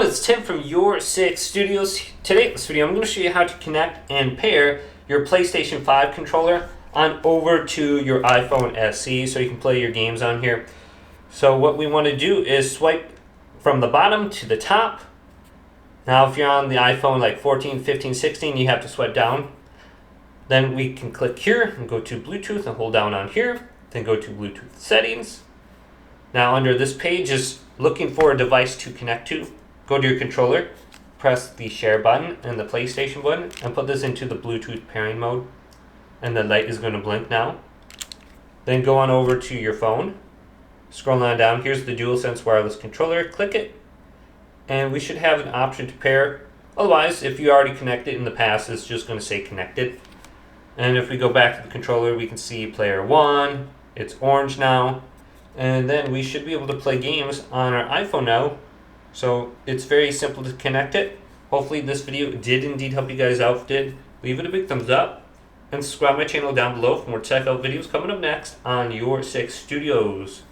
everyone, it's Tim from Your 6 Studios. Today in this video I'm going to show you how to connect and pair your PlayStation 5 controller on over to your iPhone SE so you can play your games on here. So what we want to do is swipe from the bottom to the top. Now if you're on the iPhone like 14, 15, 16, you have to swipe down. Then we can click here and go to Bluetooth and hold down on here. Then go to Bluetooth settings. Now under this page is looking for a device to connect to. Go to your controller, press the share button and the PlayStation button and put this into the Bluetooth pairing mode. And the light is going to blink now. Then go on over to your phone. Scroll on down, here's the DualSense Wireless Controller. Click it and we should have an option to pair. Otherwise, if you already connected in the past, it's just going to say connected. And if we go back to the controller, we can see player 1. It's orange now. And then we should be able to play games on our iPhone now. So it's very simple to connect it. Hopefully this video did indeed help you guys out. If it did, leave it a big thumbs up. And subscribe to my channel down below for more tech out videos coming up next on Your 6 Studios.